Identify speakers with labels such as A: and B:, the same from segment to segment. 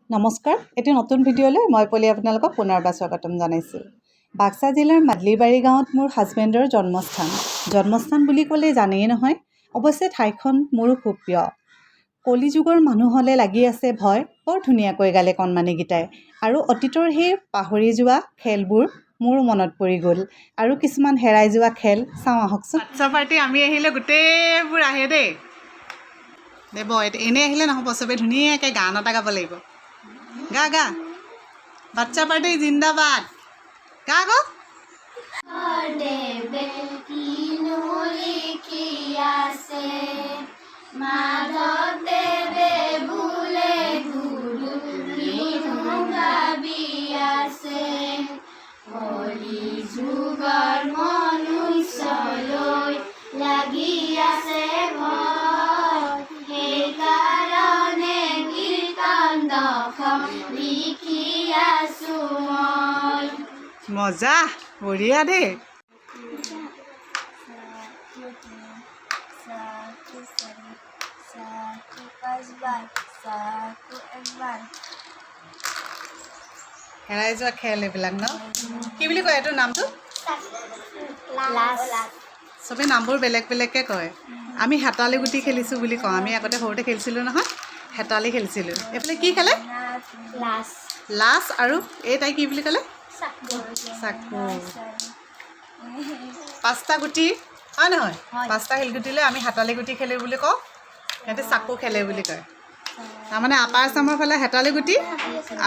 A: নমস্কাৰ, এটি নতুন ভিডিঅ'লৈ মই পলি আপোনালোকক পুনৰবাৰ স্বাগতম জনাইছোঁ। বাক্সা জিলাৰ মাদলিবাৰী গাঁৱত মোৰ হাজবেণ্ডৰ জন্মস্থান বুলি ক'লে জানেই নহয়। অৱশ্যে ঠাইখন মোৰো খুব প্ৰিয়। কলিযুগৰ মানুহ হ'লে লাগি আছে ভয়, বৰ ধুনীয়াকৈ গালে কণমানিকেইটাই। আৰু অতীতৰ সেই পাহৰি যোৱা খেলবোৰ মোৰ মনত পৰি গ'ল। আৰু কিছুমান হেৰাই যোৱা খেল চাওঁ আহকচোন। বাচ্চা পাৰ্টি আমি আহিলে গোটেইবোৰ আহে দেই। দেব এনেই আহিলে নহ'ব, চবেই ধুনীয়াকৈ গান এটা গাব লাগিব। গা গা বাচ্চা পাৰ্টি জিন্দাবাদ গা গো
B: যুগৰ মনুষ্যলৈ লাগি আছে ভয়, সেইকাৰণে কীৰ্তন দশম লিখি আছো মই।
A: মজা বঢ়িয়া দেই। হেৰাই যোৱা খেল এইবিলাক ন? কি বুলি কয় এইটোৰ নামটো? চবেই নামবোৰ বেলেগ বেলেগকৈ কয়। আমি হেতালি গুটি খেলিছোঁ বুলি কওঁ। আমি আগতে সৰুতে খেলিছিলোঁ নহয়, হেতালি খেলিছিলোঁ। এইফালে কি খেলে? লাছ। আৰু এই তাই কি বুলি ক'লে? চাকু। পাঁচটা গুটি হয় নহয়? পাঁচটা শিলগুটি লৈ আমি হেতালি গুটি খেলোঁ বুলি কওঁ, সিহঁতে চাকু খেলে বুলি কয়। তাৰমানে আপাৰ আচামৰ ফালে হেতালি গুটি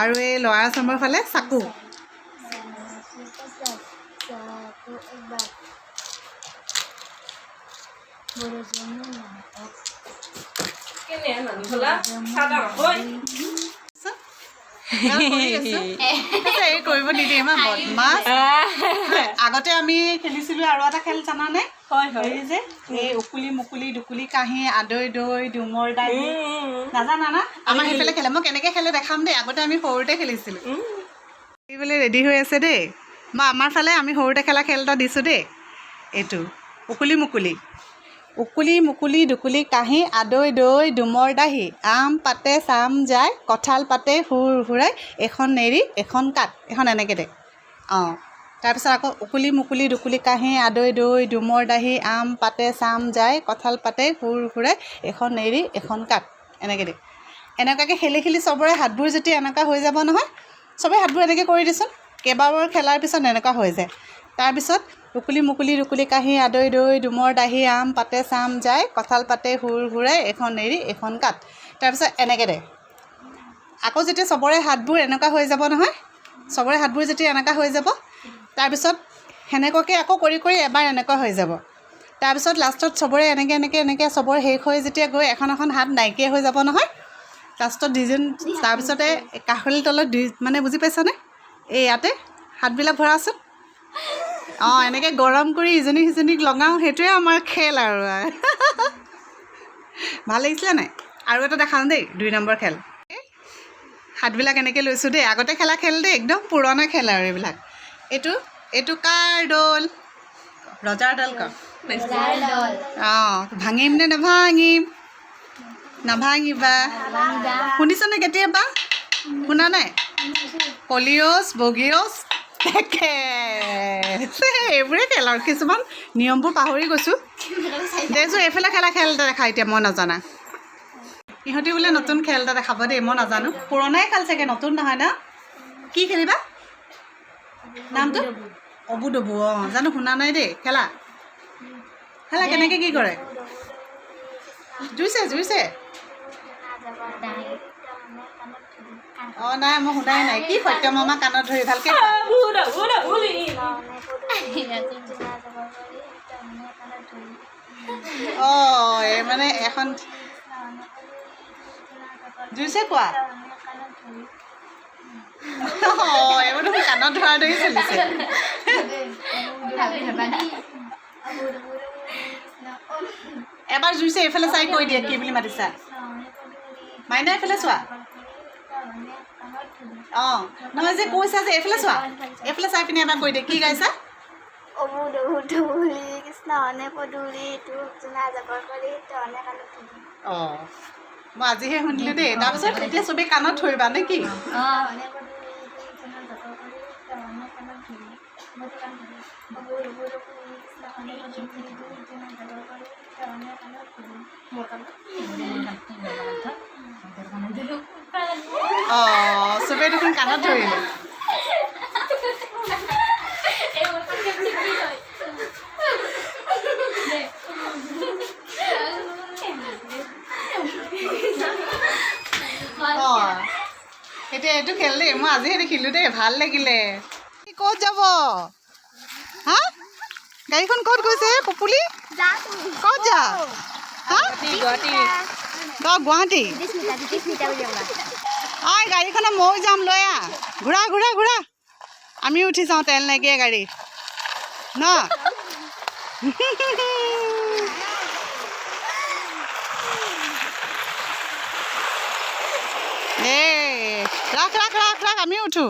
A: আৰু এই লৱাৰ আচামৰ ফালে চাকু। এই কৰিব নিদিয়ে ইমান বদমাছ। আগতে আমি খেলিছিলোঁ আৰু এটা খেল জানানে? এই যে এই উকুলি মুকুলি দুকুলি কাঁহী আদৈ দৈ ডুমৰ দালি নাজানা না? আমাৰ সেইফালে খেলে। মই কেনেকৈ খেলে দেখাম দেই। আগতে আমি সৰুতে খেলিছিলোঁ। খেলিবলৈ ৰেডি হৈ আছে দেই। মই আমাৰ ফালে আমি সৰুতে খেলা খেল এটা দিছোঁ দেই। এইটো উকুলি মুকুলি দুকুলি কাঁহী আদৈ দৈ ডুমৰ দাহি আম পাতে চাম যায় কঁঠাল পাতে সুৰ সুৰাই এখন নেৰি এখন কাট, এখন এনেকৈ দে। তাৰপিছত আকৌ উকুলি মুকুলি দুকুলি কাঁহী আদৈ দৈ ডুমৰ দাহি আম পাতে চাম যায় কঁঠাল পাতে সুৰ সুৰাই এখন নেৰি এখন কাট, এনেকৈ দে। এনেকুৱাকৈ খেলি খেলি চবৰে হাতবোৰ যেতিয়া এনেকুৱা হৈ যাব নহয়, চবেই হাতবোৰ এনেকৈ কৰি দিচোন। কেইবাবাৰ খেলাৰ পিছত এনেকুৱা হৈ যায়। তাৰপিছত উকুলি মুকুলি দুকুলি কাঁহী আদৈ দৈ ডুমৰ দাহি আম পাতে চাম যায় কঁঠাল পাতে সুৰ সুৰাই এখন নেৰি এখন কাট, তাৰপিছত এনেকৈ দে। আকৌ যেতিয়া চবৰে হাতবোৰ এনেকুৱা হৈ যাব নহয়, চবৰে হাতবোৰ যেতিয়া এনেকুৱা হৈ যাব, তাৰপিছত সেনেকুৱাকৈ আকৌ কৰি কৰি এবাৰ এনেকুৱা হৈ যাব। তাৰপিছত লাষ্টত চবৰে এনেকৈ চবৰে শেষ হৈ যেতিয়া গৈ এখন এখন হাত নাইকিয়া হৈ যাব নহয়, লাষ্টত দুইজন তাৰপিছতে কাষৰীৰ তলত মানে বুজি পাইছানে? এই ইয়াতে হাতবিলাক ভৰাচোন। এনেকৈ গৰম কৰি ইজনী সিজনীক লগাওঁ, সেইটোৱে আমাৰ খেল আৰু। ভাল লাগিছিলে নাই? আৰু এটা দেখাওঁ দেই, 2 নম্বৰ খেল। হাতবিলাক এনেকৈ লৈছোঁ দেই। আগতে খেলা খেল দেই, একদম পুৰণা খেল আৰু এইবিলাক। এইটো কাৰ দল? ৰজাৰ দল ক? ভাঙিম নে নাভাঙিম? নাভাঙিবা। শুনিছনে কেতিয়াবা? শুনা নাই? কলিয়ছ বগিয়ছ এইবোৰে খেল আৰু। কিছুমান নিয়মবোৰ পাহৰি গৈছোঁ দেচোন। এইফালে খেলা খেল এটা দেখা এতিয়া, মই নাজানা। ইহঁতি বোলে নতুন খেল এটা দেখাব দেই, মই নাজানো। পুৰণাই খেল চাগে, নতুন নহয় ন? কি খেলিবা? নামটো অবু ডবু। জানো, শুনা নাই দেই। খেলা কেনেকৈ কি কৰে? জুইছে নাই, মই শুনাই নাই। কি সত্য মামা কাণত ধৰি ভালকৈ এই মানে এখন জুইছে কোৱা। এইবোৰ দেখোন কাণত ধৰা ধৰি চলিছে। এবাৰ জুইছে এইফালে চাই কৈ দিয়ে কি বুলি মাতিছা। মাইনা এইফালে চোৱা। নহয় যে কৈছা যে এইফালে চোৱা, এইফালে চাই পিনে এবাৰ কৈ দিয়ে কি গাইছা।
B: কৃষ্ণ অনে পদূলি তোক জনা জাবৰ কৰি তনে কাণত
A: মই আজিহে শুনিলোঁ দেই। তাৰপিছত এতিয়া চবেই কাণত ধৰিবা নে কি? অঁ চবেই দেখোন কাণত ধৰিলে। অঁ এতিয়া এইটো খেল দেই, মই আজিহে দেখিলোঁ দেই, ভাল লাগিলে। ক'ত যাব? হা গাড়ীখন ক'ত গৈছে পপুলি? ক'ত যা? হা গুৱাহাটী? অঁ গাড়ীখনে ময়ো যাম, লৈ আহ। ঘূৰা ঘূৰা ঘূৰা, আমিও উঠি যাওঁ তেল নাইকিয়া গাড়ী ন। এই ৰাখ ৰাখ ৰাখ ৰাখ, আমিও উঠো।